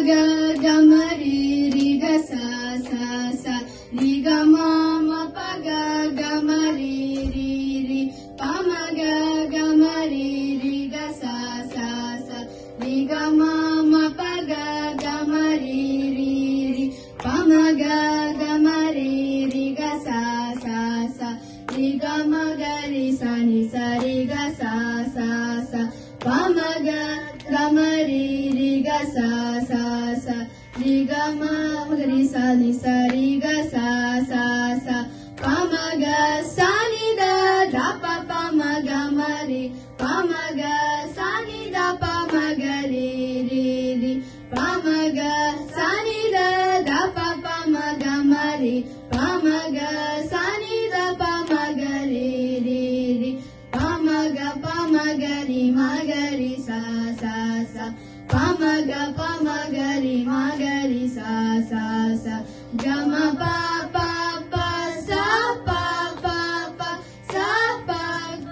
ಗ ಗ ಮ ರಿ ರಿ ಗ ಸ ಸ ಸ ರಿ ಗ ಮ ಮ ಪ ಗ ಗ ಮ ರಿ ರಿ ರಿ ಪ ಮ ಗ ಗ ಮ ರಿ ರಿ ಗ ಸ ಸ ಸ ರಿ ಗ ಮ ಮ ಪ ಗ ಗ ಮ ರಿ ರಿ ರಿ ಪ ಮ ಗ ಗ ಮ ರಿ ರಿ ಗ ಸ ಸ ಸ ರಿ ಗ ಮ ಗ ರಿ ಸ ni ಸ ರಿ ಗ ಸ ಸ ಸ ಪ ಮ ಗ ಗ ಮ ರಿ ರಿ ಗ ಸ ಸ ಸ ರಿ ಗ ಮ ಗ ರಿ ಸ ni ಸ ರಿ ಗ ಸ ಸ ಸ ಪ ಮ ಗ ಸ ni ದ ದ ಪ ಪ ಮ ಗ ಮ ರಿ ಪ ಮ ಗ ಸ ni ದ ಪ ಮ ಗ ರಿ ರಿ ರಿ ಪ ಮ ಗ ಸ ni ದ ದ ಪ ಪ ಮ ಗ ಮ ರಿ ಪ ಮ ಗ ಸ ni ದ ಪ ಮ ಗ ರಿ ರಿ ರಿ ಪ ಮ ಗ ರಿ ಮ ಗ ರಿ ಸ ಸ ಸ ಪ ಮ ಗ ರಿ ಮ ಗ ರಿ ಸ ಸ ಸ ಗ ಮ ಪ ಪ ಪ ಸ ಪ ಪ ಪ ಸ ಪ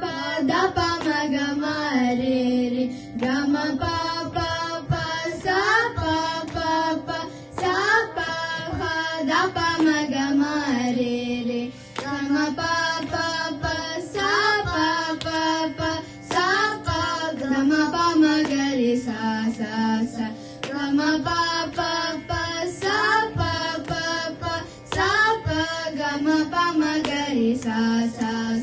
ಪ ದ ಪ ಮ ಗ ಮ ರಿ ರಿ ಗ ಮ ಪ ಪ ಪ ಸ ಪ ಪ ಪ ಸ ಪ ಪ ದ ಪ ಮ ಗ ಮ ರಿ ರಿ ಗ ಮ ಪ ಪ ಪ ಸ ಪ ಪ ಪ ಸ ಪ ಗ ಮ ಪ ಮ ಗ ರಿ ಸ ಸ ಸ ಗ ಮ ಪ ಪ ಪ ಸ ಪ ಪ ಪ ಸ ಪ ಗ ಮ ಪ ಮ ಗ ರಿ ಸ ಸ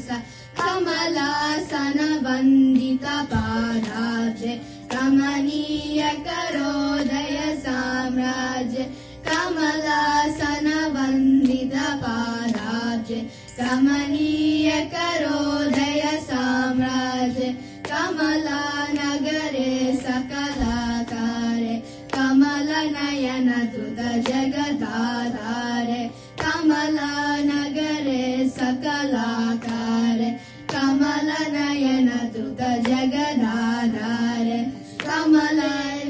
ಸ ಕಮಲಾಸನ ವಂದಿತ ಪಾದಾಬ್ಜೆ ಕಮನೀಯ ಕರೋದಯ ಸಾಮ್ರಾಜ್ಯ ಕಮಲಾಸನ ವಂದಿತ ಪಾದಾಬ್ಜೆ ಕಮನೀಯ ಕರೋದಯ ಸಾಮ್ರಾಜ್ಯ ಕಮಲಾ ನಗರೆ ಸಕಲಾಕಾರೆ ಕಮಲ ನಯನ ತುತ ಜಗದಾಧಾರೆ ಕಮಲಾ ನಗರೆ ಸಕಲಾಕಾರೆ ಕಮಲ ನಯನ ತುತ ಜಗದಾಧಾರೆ ಕಮಲ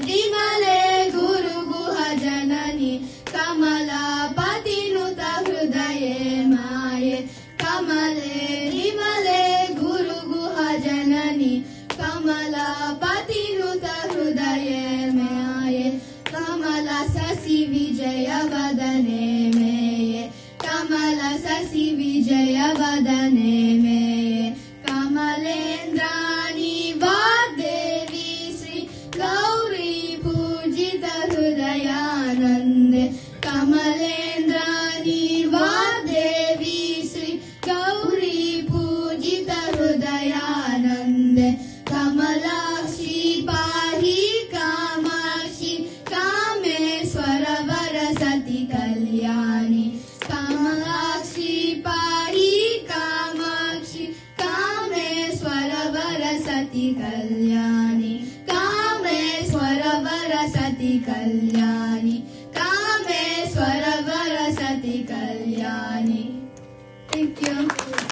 ವಿಮಲೆ ಗುರು ಗುಹ ಜನನಿ ಕಮಲಾ ಪತಿನುತ ಹೃದಯೇ ಮಾಯೆ ಕಮಲೆ ವಿಮಲೆ ಗುರು ಗುಹ ಜನನಿ ಕಮಲಾ ಪತಿನುತ ಹೃದಯೇ ಮಾಯೆ ಕಮಲ ಸಸಿ ವಿಜಯ ವದನೆ ಮೇಯೆ ಕಮಲ ಸಸಿ ವಿಜಯ ವದನೆ ಮೇಯೆ ಕಮಲೇಂದ್ರಾಣಿ ವಾಗ್ದೇವಿ ಶ್ರೀ ಗೌರಿ ಪೂಜಿತ ಹೃದಯಾನಂದೆ ಕಮಲೇಂದ್ರಾಣಿ ವಾಗ್ದೇವಿ ಶ್ರೀ ಗೌರಿ ಪೂಜಿತ ಹೃದಯಾನಂದೆ ಕಮಲಾಕ್ಷಿ ಪಾಹಿ ಕಾಮಾಕ್ಷಿ ಕಾಮೇಶ್ವರ ವರಸತಿ ಕಲ್ಯಾಣಿ ಕಾಮಾಕ್ಷಿ ಪಾಹಿ ಕಾಮಾಕ್ಷಿ ಕಾಮೇಶ್ವರ ವರಸತಿ ಕಲ್ಯಾಣಿ ಕಾಮೇಶ್ವರ ವರಸತಿ ಕಲ್ಯಾಣಿ